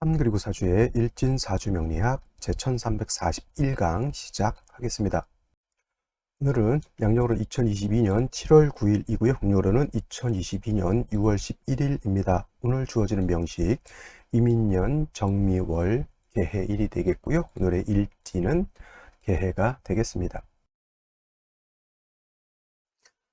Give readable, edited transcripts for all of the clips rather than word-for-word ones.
3 그리고 4주의 일진사주명리학 제1341강 시작하겠습니다. 오늘은 양력으로 2022년 7월 9일이고요. 음력으로는 2022년 6월 11일입니다. 오늘 주어지는 명식 이민년 정미월 개해일이 되겠고요. 오늘의 일진은 개해가 되겠습니다.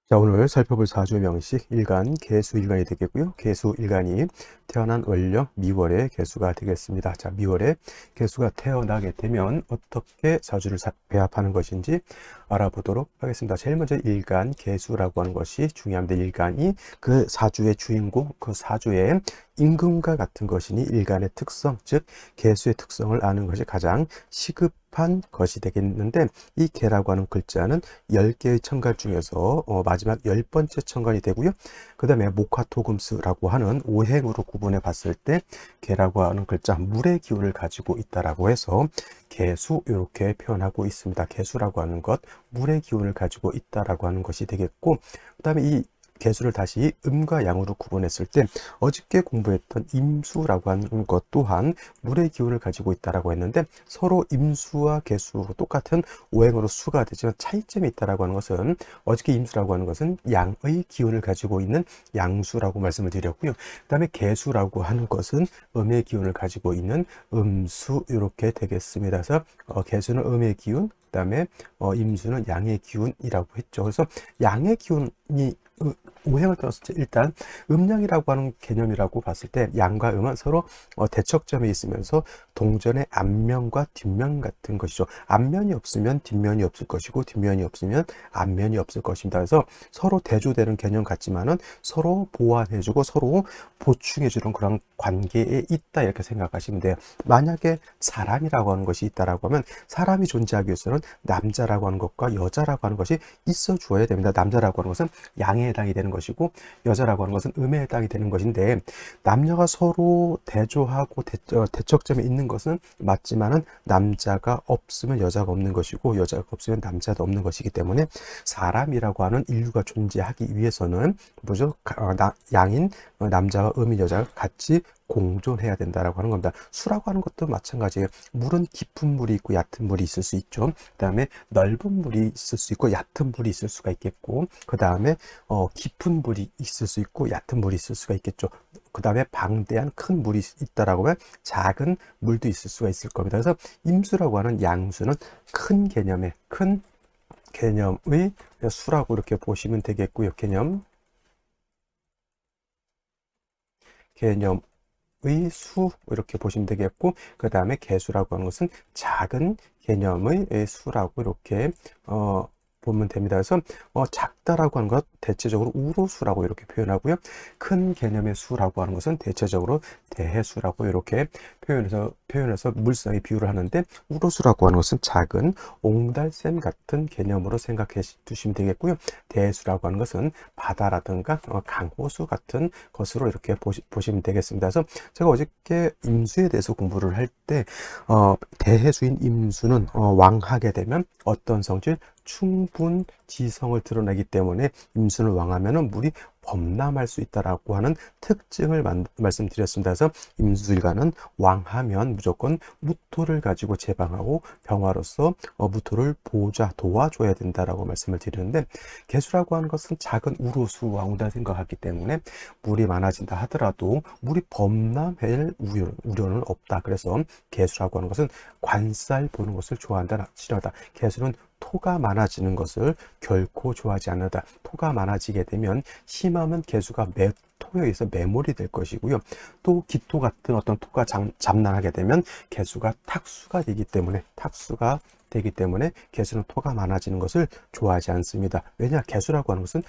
자, 오늘 살펴볼 사주 명식 일간 개수일간이 되겠고요. 개수일간이 태어난 월령 미월의 개수가 되겠습니다. 자, 미월에 개수가 태어나게 되면 어떻게 사주를 배합하는 것인지 알아보도록 하겠습니다. 제일 먼저 일간 개수라고 하는 것이 중요합니다. 일간이 그 사주의 주인공, 그 사주의 임금과 같은 것이니 일간의 특성, 즉 개수의 특성을 아는 것이 가장 시급한 것이 되겠는데, 이 개라고 하는 글자는 10개의 천간 중에서 마지막 10번째 천간이 되고요. 그 다음에 목화토금수라고 하는 오행으로 구분해 봤을 때 개라고 하는 글자 물의 기운을 가지고 있다라고 해서 개수 이렇게 표현하고 있습니다. 개수라고 하는 것 물의 기운을 가지고 있다라고 하는 것이 되겠고, 그 다음에 이 개수를 다시 음과 양으로 구분했을 때 어저께 공부했던 임수라고 하는 것 또한 물의 기운을 가지고 있다라고 했는데, 서로 임수와 개수 똑같은 오행으로 수가 되지만 차이점이 있다라고 하는 것은, 어저께 임수라고 하는 것은 양의 기운을 가지고 있는 양수라고 말씀을 드렸고요. 그 다음에 개수라고 하는 것은 음의 기운을 가지고 있는 음수 이렇게 되겠습니다. 그래서 개수는 음의 기운, 그 다음에 임수는 양의 기운이라고 했죠. 그래서 양의 기운이 오행을 떠났을 때 일단 음양이라고 하는 개념이라고 봤을 때 양과 음은 서로 대척점에 있으면서 동전의 앞면과 뒷면 같은 것이죠. 앞면이 없으면 뒷면이 없을 것이고 뒷면이 없으면 앞면이 없을 것입니다. 그래서 서로 대조되는 개념 같지만은 서로 보완해주고 서로 보충해주는 그런 관계에 있다 이렇게 생각하시면 돼요. 만약에 사람이라고 하는 것이 있다라고 하면 사람이 존재하기 위해서는 남자라고 하는 것과 여자라고 하는 것이 있어 주어야 됩니다. 남자라고 하는 것은 양에 해당이 되는 것이고 여자라고 하는 것은 음에 해당이 되는 것인데, 남녀가 서로 대조하고 대척점에 있는 것은 맞지만은 남자가 없으면 여자가 없는 것이고 여자가 없으면 남자도 없는 것이기 때문에 사람이라고 하는 인류가 존재하기 위해서는 뭐죠? 양인 남자와 음인 여자가 같이 공존해야 된다라고 하는 겁니다. 수라고 하는 것도 마찬가지예요. 물은 깊은 물이 있고 얕은 물이 있을 수 있죠. 그 다음에 넓은 물이 있을 수 있고 얕은 물이 있을 수가 있겠고, 그 다음에 깊은 물이 있을 수 있고 얕은 물이 있을 수가 있겠죠. 그 다음에 방대한 큰 물이 있다라고 하면 작은 물도 있을 수가 있을 겁니다. 그래서 임수라고 하는 양수는 큰 개념의 수라고 이렇게 보시면 되겠고요. 개념의 수 이렇게 보시면 되겠고, 그 다음에 개수라고 하는 것은 작은 개념의 수라고 이렇게 보면 됩니다. 그래서 작다라고 하는 것 대체적으로 우로수라고 이렇게 표현하고요. 큰 개념의 수라고 하는 것은 대체적으로 대해수라고 이렇게 표현해서 물상의 비유를 하는데, 우로수라고 하는 것은 작은 옹달샘 같은 개념으로 생각해 두시면 되겠고요. 대해수라고 하는 것은 바다라든가 강호수 같은 것으로 이렇게 보시면 되겠습니다. 그래서 제가 어저께 임수에 대해서 공부를 할 때 대해수인 임수는 왕하게 되면 어떤 성질? 충분지성을 드러내기 때문에 임수를 왕하면은 물이 범람할 수 있다라고 하는 특징을 말씀드렸습니다. 그래서 임수일간은 왕하면 무조건 무토를 가지고 제방하고 병화로서 무토를 도와줘야 된다라고 말씀을 드리는데, 개수라고 하는 것은 작은 우로수 왕후다 생각하기 때문에 물이 많아진다 하더라도 물이 범람할 우려는 없다. 그래서 개수라고 하는 것은 관살 보는 것을 싫어한다. 개수는 토가 많아지는 것을 결코 좋아하지 않는다. 토가 많아지게 되면 심하면 개수가 토에 의해서 매몰이 될 것이고요. 또 기토 같은 어떤 토가 잠난하게 되면 개수가 탁수가 되기 때문에 개수는 토가 많아지는 것을 좋아하지 않습니다. 왜냐? 개수라고 하는 것은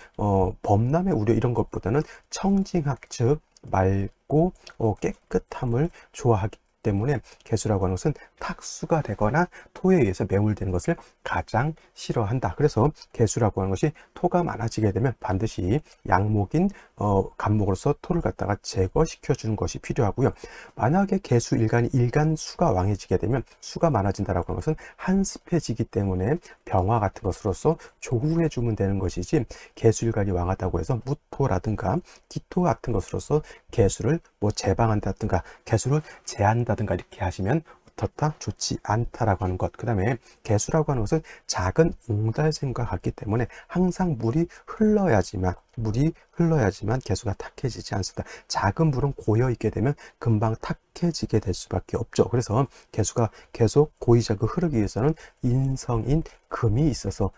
범람의 우려 이런 것보다는 청징학, 즉 맑고 깨끗함을 좋아하기 때문에 개수라고 하는 것은 탁수가 되거나 토에 의해서 매몰되는 것을 가장 싫어한다. 그래서 개수라고 하는 것이 토가 많아지게 되면 반드시 양목인 간목으로서 토를 갖다가 제거시켜 주는 것이 필요하고요. 만약에 개수 일간수가 왕해지게 되면 수가 많아진다라고 하는 것은 한습해지기 때문에 병화 같은 것으로서 조후해 주면 되는 것이지, 개수 일간이 왕하다고 해서 무토라든가 기토 같은 것으로서 개수를 제방한다든가 개수를 제한다 한다든가 이렇게 하시면 어떻다? 좋지 않다라고 하는 것. 그 다음에 개수라고 하는 것은 작은 옹달샘과 같기 때문에 항상 물이 흘러야지만 개수가 탁해지지 않습니다. 작은 물은 고여 있게 되면 금방 탁해지게 될 수밖에 없죠. 그래서 개수가 계속 고이자고 흐르기 위해서는 인성인 금이 있어서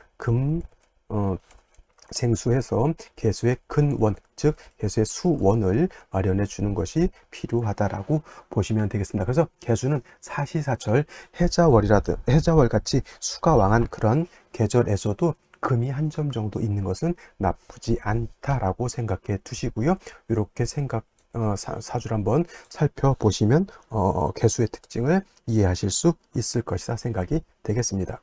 생수해서 개수의 근원, 즉 개수의 수원을 마련해 주는 것이 필요하다라고 보시면 되겠습니다. 그래서 개수는 사시사철 해자월 같이 수가 왕한 그런 계절에서도 금이 한 점 정도 있는 것은 나쁘지 않다라고 생각해 두시고요. 이렇게 사주를 한번 살펴보시면 개수의 특징을 이해하실 수 있을 것이다 생각이 되겠습니다.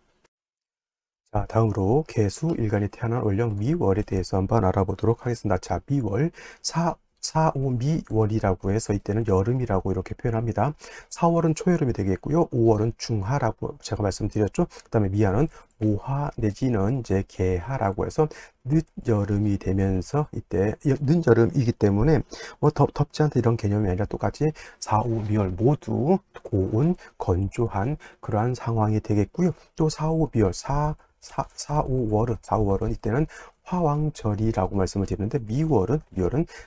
자, 다음으로 개수일간이 태어난 월령 미월에 대해서 한번 알아보도록 하겠습니다. 자, 미월, 4오 미월이라고 해서 이때는 여름이라고 이렇게 표현합니다. 4월은 초여름이 되겠고요. 5월은 중하라고 제가 말씀드렸죠. 그 다음에 미화는 모하 내지는 이제 개하라고 해서 늦여름이 되면서 이때 늦여름이기 때문에 뭐 덥지 않다 이런 개념이 아니라 똑같이 4, 5, 미월 모두 고온, 건조한 그러한 상황이 되겠고요. 또 4, 5, 미월, 4, 5월은 이때는 화왕절이라고 말씀을 드리는데 미월은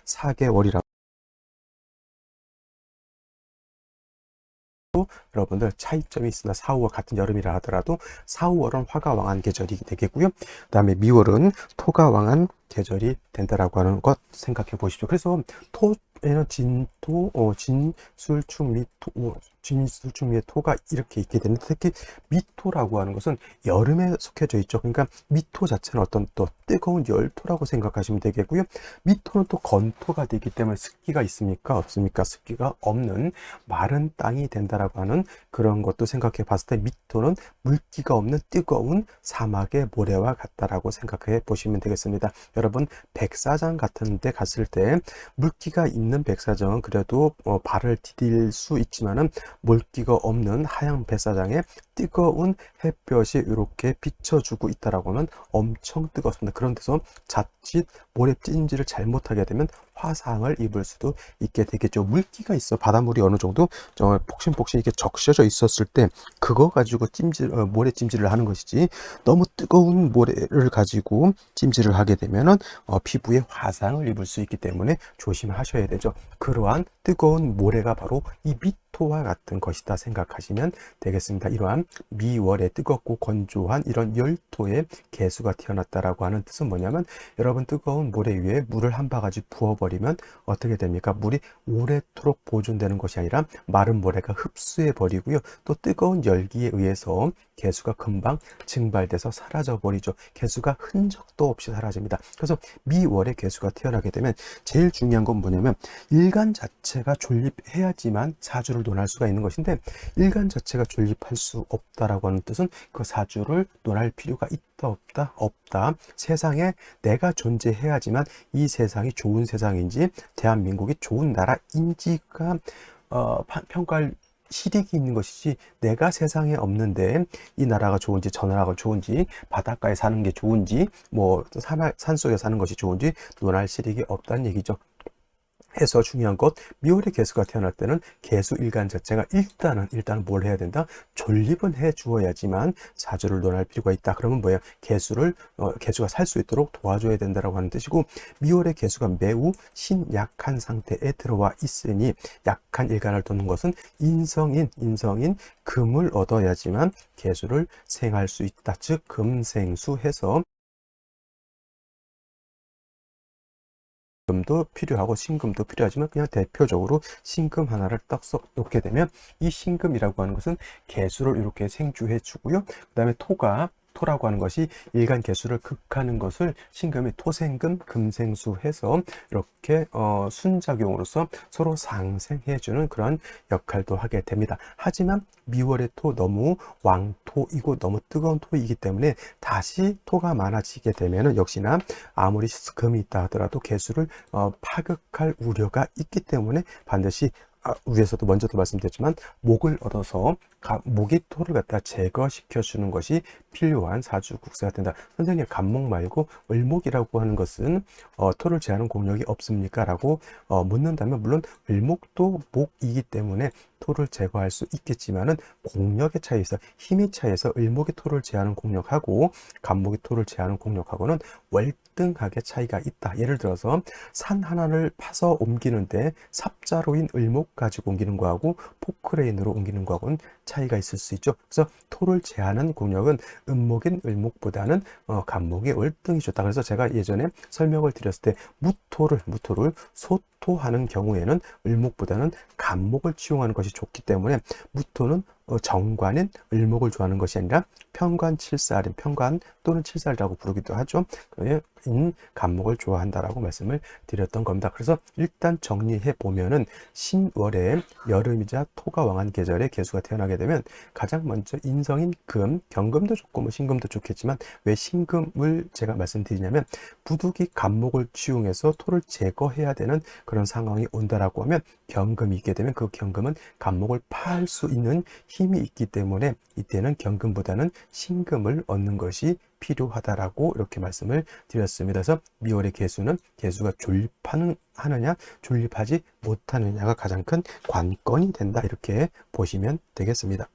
사계월이라고 여러분들 차이점이 있습니다. 4, 5월 같은 여름이라 하더라도 4, 5월은 화가 왕한 계절이 되겠고요. 그 다음에 미월은 토가 왕한 계절이 된다라고 하는 것 생각해 보십시오. 그래서 토에는 진술충, 미토, 토가 이렇게 있게 되는데 특히 미토라고 하는 것은 여름에 속해져 있죠. 그러니까 미토 자체는 어떤 또 뜨거운 열토라고 생각하시면 되겠고요. 미토는 또 건토가 되기 때문에 습기가 있습니까? 없습니까? 습기가 없는 마른 땅이 된다라고 하는 그런 것도 생각해 봤을 때 미토는 물기가 없는 뜨거운 사막의 모래와 같다라고 생각해 보시면 되겠습니다. 여러분 백사장 같은 데 갔을 때 물기가 있는 백사장은 그래도 발을 디딜 수 있지만은 물기가 없는 하얀 백사장에 뜨거운 햇볕이 이렇게 비춰주고 있다라고 하면 엄청 뜨겁습니다. 그런 데서 자칫 모래 찜질을 잘못하게 되면 화상을 입을 수도 있게 되겠죠. 물기가 있어 바닷물이 어느 정도 폭신폭신 이렇게 적셔져 있었을 때 그거 가지고 모래 찜질을 하는 것이지 너무 뜨거운 모래를 가지고 찜질을 하게 되면은 피부에 화상을 입을 수 있기 때문에 조심하셔야 되죠. 그러한 뜨거운 모래가 바로 이 미토와 같은 것이다 생각하시면 되겠습니다. 이러한 미월에 뜨겁고 건조한 이런 열토의 개수가 태어났다라고 하는 뜻은 뭐냐면 여러분 뜨거운 모래 위에 물을 한 바가지 부어버리면 어떻게 됩니까? 물이 오래도록 보존되는 것이 아니라 마른 모래가 흡수해 버리고요. 또 뜨거운 열기에 의해서 개수가 금방 증발돼서 사라져 버리죠. 개수가 흔적도 없이 사라집니다. 그래서 미월에 개수가 태어나게 되면 제일 중요한 건 뭐냐면 일간 자체가 존립해야지만 사주를 논할 수가 있는 것인데 일간 자체가 존립할 수 없다라고 하는 뜻은 그 사주를 논할 필요가 있다 없다. 세상에 내가 존재해야지만 이 세상이 좋은 세상인지 대한민국이 좋은 나라인지가 평가할 실익이 있는 것이지 내가 세상에 없는데 이 나라가 좋은지 저 나라가 좋은지 바닷가에 사는 게 좋은지 뭐 산속에 사는 것이 좋은지 논할 실익이 없다는 얘기죠. 해서 중요한 것 미월의 개수가 태어날 때는 개수일간 자체가 일단은 뭘 해야 된다? 존립은 해 주어야지만 사주를 논할 필요가 있다. 그러면 뭐야? 개수가 살 수 있도록 도와줘야 된다라고 하는 뜻이고 미월의 개수가 매우 신약한 상태에 들어와 있으니 약한 일간을 도는 것은 인성인 금을 얻어야지만 개수를 생할 수 있다. 즉 금생수해서 금도 필요하고 신금도 필요하지만 그냥 대표적으로 신금 하나를 떡썩 놓게 되면 이 신금이라고 하는 것은 개수를 이렇게 생주해 주고요. 그 다음에 토라고 하는 것이 일간 개수를 극하는 것을 신금이 토생금 금생수 해서 이렇게 순작용으로서 서로 상생해 주는 그런 역할도 하게 됩니다. 하지만 미월의 토 너무 왕토이고 너무 뜨거운 토이기 때문에 다시 토가 많아지게 되면은 역시나 아무리 금이 있다 하더라도 개수를 파극할 우려가 있기 때문에 반드시 위에서도 먼저도 말씀드렸지만 목을 얻어서 모기토를 갖다 제거시켜 주는 것이 필요한 사주국사가 된다. 선생님, 간목 말고 을목이라고 하는 것은 토를 제하는 공력이 없습니까? 라고 묻는다면, 물론 을목도 목이기 때문에 토를 제거할 수 있겠지만은 공력의 차이에서, 힘의 차이에서 을목이 토를 제하는 공력하고 간목이 토를 제하는 공력하고는 월등하게 차이가 있다. 예를 들어서 산 하나를 파서 옮기는데 삽자로인 을목 가지고 옮기는 거하고 포크레인으로 옮기는 거하고는 차이가 있을 수 있죠. 그래서 토를 제하는 공력은 음목인 을목보다는 간목이 월등히 좋다. 그래서 제가 예전에 설명을 드렸을 때 무토를 소토하는 경우에는 을목보다는 간목을 치용하는 것이 좋기 때문에, 무토는 정관인 을목을 좋아하는 것이 아니라 편관칠살인, 편관 또는 칠살이라고 부르기도 하죠. 인 간목을 좋아한다라고 말씀을 드렸던 겁니다. 그래서 일단 정리해 보면은 신월에 여름이자 토가 왕한 계절에 개수가 태어나게 되면 가장 먼저 인성인 금, 경금도 좋고 뭐 신금도 좋겠지만, 왜 신금을 제가 말씀드리냐면 부득이 간목을 치용해서 토를 제거해야 되는 그런 상황이 온다라고 하면 경금이 있게 되면 그 경금은 간목을 파할 수 있는 힘이 있기 때문에 이때는 경금보다는 신금을 얻는 것이 필요하다라고 이렇게 말씀을 드렸습니다. 그래서 미월의 개수가 존립하느냐 존립하지 못하느냐가 가장 큰 관건이 된다, 이렇게 보시면 되겠습니다.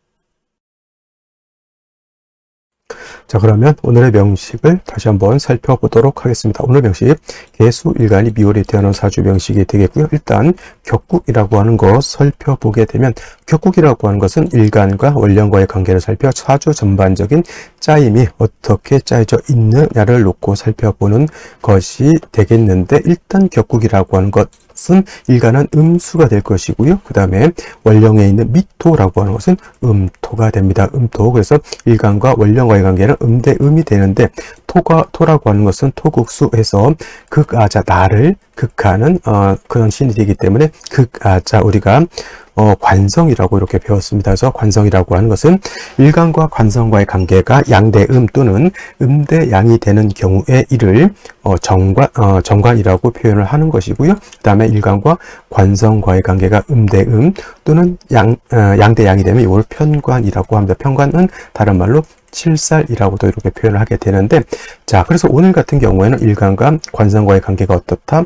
자, 그러면 오늘의 명식을 다시 한번 살펴보도록 하겠습니다. 오늘 명식, 개수일간이 미월에 태어난 사주 명식이 되겠고요. 일단 격국이라고 하는 것 살펴보게 되면, 격국이라고 하는 것은 일간과 원령과의 관계를 살펴 사주 전반적인 짜임이 어떻게 짜여져 있느냐를 놓고 살펴보는 것이 되겠는데, 일단 격국이라고 하는 것은 일간은 음수가 될 것이고요. 그 다음에 원령에 있는 미토라고 하는 것은 음토가 됩니다. 음토. 그래서 일간과 원령과의 관계는 음대음이 되는데, 토라고 하는 것은 토국수에서 극아자, 나를 극하는 그런 신이 되기 때문에 극아자, 우리가 관성이라고 이렇게 배웠습니다. 그래서 관성이라고 하는 것은 일간과 관성과의 관계가 양대음 또는 음대양이 되는 경우에 이를 정관이라고 표현을 하는 것이고요. 그 다음에 일간과 관성과의 관계가 음대음 또는 양대양이 되면 이걸 편관이라고 합니다. 편관은 다른 말로 칠살이라고도 이렇게 표현을 하게 되는데, 자, 그래서 오늘 같은 경우에는 일간과 관성과의 관계가 어떻다?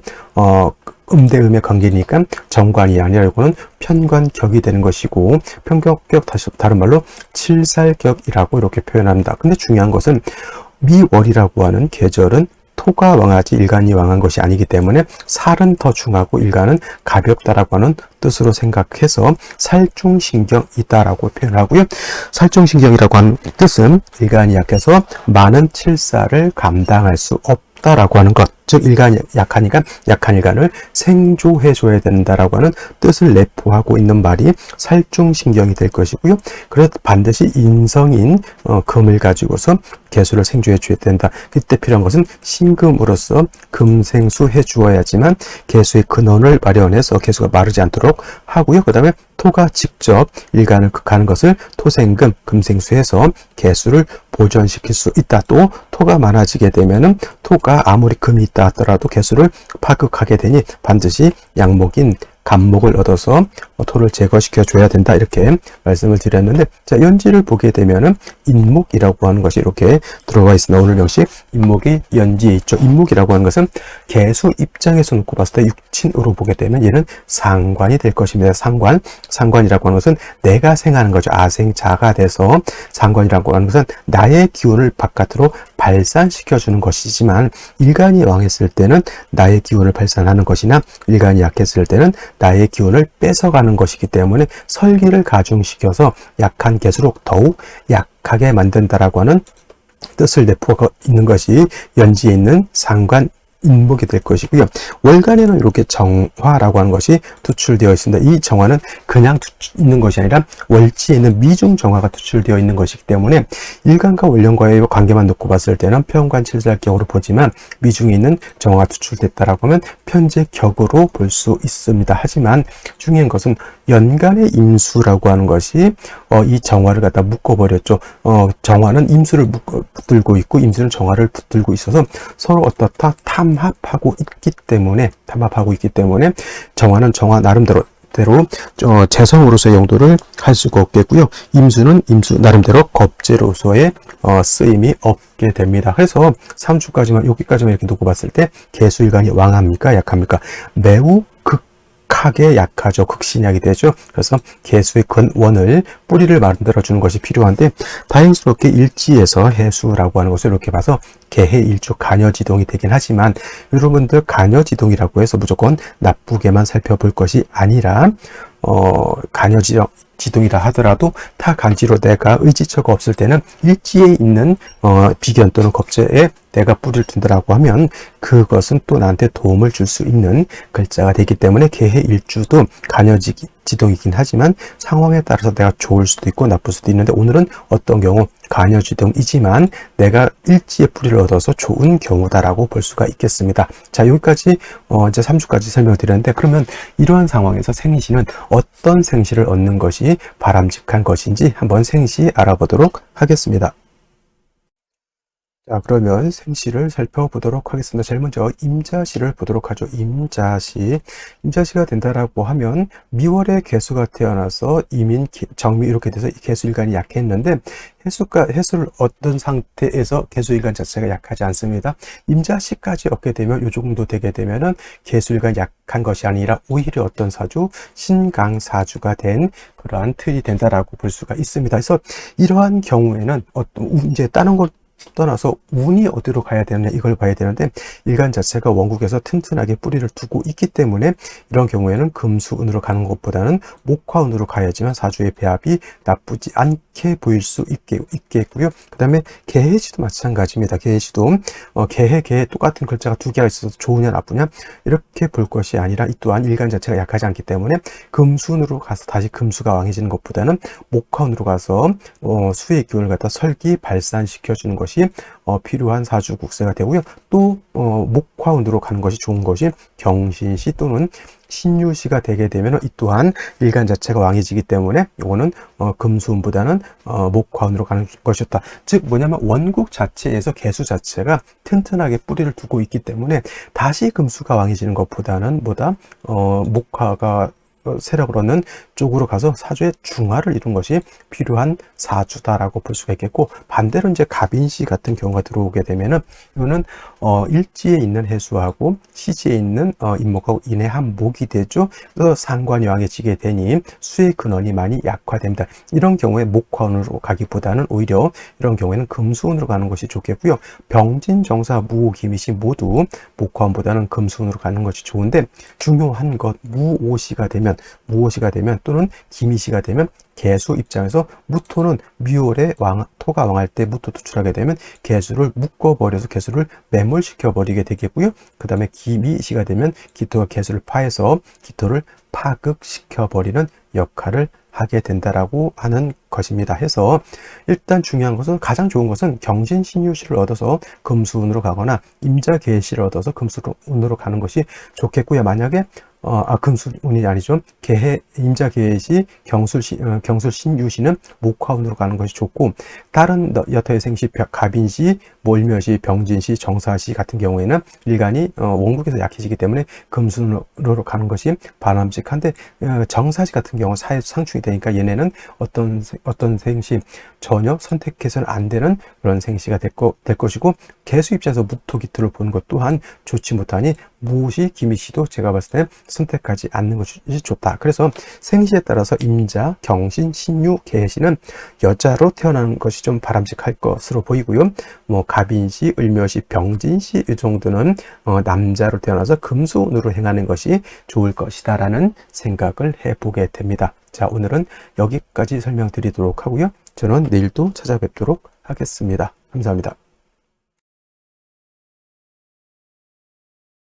음대음의 관계니까 정관이 아니라 이거는 편관격이 되는 것이고, 편격격, 다른 말로 칠살격이라고 이렇게 표현합니다. 근데 중요한 것은 미월이라고 하는 계절은 토가 왕하지 일간이 왕한 것이 아니기 때문에 살은 더 중하고 일간은 가볍다라고 하는 뜻으로 생각해서 살중신경이다라고 표현하고요. 살중신경이라고 하는 뜻은 일간이 약해서 많은 칠살을 감당할 수 없다라고 하는 것, 즉 일간이 약하니까 약한 일간을 생조해 줘야 된다라고 하는 뜻을 내포하고 있는 말이 살중신경이 될 것이고요. 그래서 반드시 인성인 금을 가지고서 개수를 생조해 줘야 된다. 그때 필요한 것은 신금으로서 금생수해 주어야지만 개수의 근원을 마련해서 개수가 마르지 않도록 하고요. 그 다음에 토가 직접 일간을 극하는 것을 토생금, 금생수해서 개수를 보존시킬 수 있다. 또 토가 많아지게 되면은 토가 아무리 금이 있다 하더라도 개수를 파극하게 되니 반드시 양목인 간목을 얻어서 토를 제거시켜 줘야 된다, 이렇게 말씀을 드렸는데, 자, 연지를 보게 되면은 인목이라고 하는 것이 이렇게 들어가 있습니다. 오늘 명식 인목이 연지에 있죠. 인목이라고 하는 것은 개수 입장에서 놓고 봤을 때 육친으로 보게 되면 얘는 상관이 될 것입니다. 상관이라고 하는 것은 내가 생하는 거죠. 아생자가 돼서 상관이라고 하는 것은 나의 기운을 바깥으로 발산시켜 주는 것이지만, 일간이 왕했을 때는 나의 기운을 발산하는 것이나 일간이 약했을 때는 나의 기운을 뺏어가는 것이기 때문에 설기를 가중시켜서 약한 개수록 더욱 약하게 만든다라고 하는 뜻을 내포하고 있는 것이 연지에 있는 상관 인목이 될 것이고요. 월간에는 이렇게 정화라고 하는 것이 투출되어 있습니다. 이 정화는 그냥 있는 것이 아니라 월지에 있는 미중 정화가 투출되어 있는 것이기 때문에 일간과 월령과의 관계만 놓고 봤을 때는 편관칠살격으로 보지만, 미중에 있는 정화가 투출됐다라고 하면 편제격으로 볼 수 있습니다. 하지만 중요한 것은 연간의 임수라고 하는 것이 이 정화를 갖다 묶어버렸죠. 정화는 임수를 붙들고 있고 임수는 정화를 붙들고 있어서 서로 어떻다? 탐합하고 있기 때문에 정화는 정화 나름대로 나름대로 재성으로서의 용도를 할 수가 없겠고요. 임수는 임수 나름대로 겁재로서의 쓰임이 없게 됩니다. 그래서 3주까지만 여기까지만 이렇게 놓고 봤을 때 개수일간이 왕합니까? 약합니까? 매우 극하게 약하죠. 극신약이 되죠. 그래서 개수의 근원을 뿌리를 만들어 주는 것이 필요한데 다행스럽게 일지에서 해수라고 하는 것을 이렇게 봐서 개해일주 간여지동이 되긴 하지만 여러분들 간여지동이라고 해서 무조건 나쁘게만 살펴볼 것이 아니라 간여지동이라 하더라도 타간지로 내가 의지처가 없을 때는 일지에 있는 비견 또는 겁재에 내가 뿌리를 둔다라고 하면 그것은 또 나한테 도움을 줄 수 있는 글자가 되기 때문에 개해일주도 간여지동이긴 하지만 상황에 따라서 내가 좋을 수도 있고 나쁠 수도 있는데 오늘은 어떤 경우 간여지동이지만 내가 일지의 뿌리를 얻어서 좋은 경우다라고 볼 수가 있겠습니다. 자, 여기까지 이제 3주까지 설명을 드렸는데 그러면 이러한 상황에서 생시는 어떤 생시를 얻는 것이 바람직한 것인지 한번 생시 알아보도록 하겠습니다. 자, 그러면 생시를 살펴보도록 하겠습니다. 제일 먼저 임자시를 보도록 하죠. 임자시가 된다라고 하면 미월에 개수가 태어나서 임인, 정미 이렇게 돼서 개수일간이 약했는데 해수를 얻던 상태에서 개수일간 자체가 약하지 않습니다. 임자시까지 얻게 되면 이 정도 되게 되면은 개수일간이 약한 것이 아니라 오히려 어떤 사주 신강사주가 된 그러한 틀이 된다라고 볼 수가 있습니다. 그래서 이러한 경우에는 이제 다른 걸 떠나서 운이 어디로 가야 되느냐 이걸 봐야 되는데 일간 자체가 원국에서 튼튼하게 뿌리를 두고 있기 때문에 이런 경우에는 금수운으로 가는 것보다는 목화운으로 가야지만 사주의 배합이 나쁘지 않게 보일 수 있겠고요. 그 다음에 개해지도 마찬가지입니다. 개해지도 개해 똑같은 글자가 두 개가 있어서 좋으냐 나쁘냐 이렇게 볼 것이 아니라 이 또한 일간 자체가 약하지 않기 때문에 금수운으로 가서 다시 금수가 왕해지는 것보다는 목화운으로 가서 수의 기운을 갖다 설기 발산시켜주는 것이 필요한 사주 국세가 되고요. 또 목화운으로 가는 것이 좋은 것이 경신시 또는 신유시가 되게 되면 이 또한 일간 자체가 왕해지기 때문에 이거는 금수운보다는 목화운으로 가는 것이었다. 즉 뭐냐면 원국 자체에서 개수 자체가 튼튼하게 뿌리를 두고 있기 때문에 다시 금수가 왕해지는 것보다는 목화가 세력을 얻는 쪽으로 가서 사주의 중화를 이룬 것이 필요한 사주다라고 볼 수가 있겠고 반대로 이제 갑인시 같은 경우가 들어오게 되면은 이거는 일지에 있는 해수하고 시지에 있는 임목하고 인해한 목이 되죠. 그래서 상관이 왕해지게 되니 수의 근원이 많이 약화됩니다. 이런 경우에 목화운으로 가기보다는 오히려 이런 경우에는 금수운으로 가는 것이 좋겠고요. 병진, 정사, 무오, 기미시 모두 목화운보다는 금수운으로 가는 것이 좋은데 중요한 것 무오시가 되면 또는 기미시가 되면 개수 입장에서 무토는 미월에 토가 왕할 때 무토 투출하게 되면 개수를 묶어버려서 개수를 매몰시켜 버리게 되겠고요. 그 다음에 기미시가 되면 기토가 개수를 파해서 기토를 파극시켜 버리는 역할을 하게 된다라고 하는 것입니다. 해서 일단 중요한 것은 가장 좋은 것은 경신신유시를 얻어서 금수운으로 가거나 임자개시를 얻어서 금수운으로 가는 것이 좋겠고요. 만약에 금수운이 아니죠. 임자개시, 경술신유시는 목화운으로 가는 것이 좋고 다른 여타의 생시, 갑인시, 몰묘시, 병진시, 정사시 같은 경우에는 일간이 원국에서 약해지기 때문에 금수운으로 가는 것이 바람직한데 정사시 같은 경우 사회 상충이 되니까 얘네는 어떤 생시 전혀 선택해서는 안 되는 그런 생시가 될 것이고 개수 입장에서 무토기토를 보는 것 또한 좋지 못하니 무시, 기미시도 제가 봤을 때 선택하지 않는 것이 좋다. 그래서 생시에 따라서 임자, 경신, 신유, 개시는 여자로 태어나는 것이 좀 바람직할 것으로 보이고요. 갑인시, 을묘시, 병진시 이 정도는 남자로 태어나서 금수운으로 행하는 것이 좋을 것이다라는 생각을 해보게 됩니다. 자, 오늘은 여기까지 설명드리도록 하고요. 저는 내일 또 찾아뵙도록 하겠습니다. 감사합니다.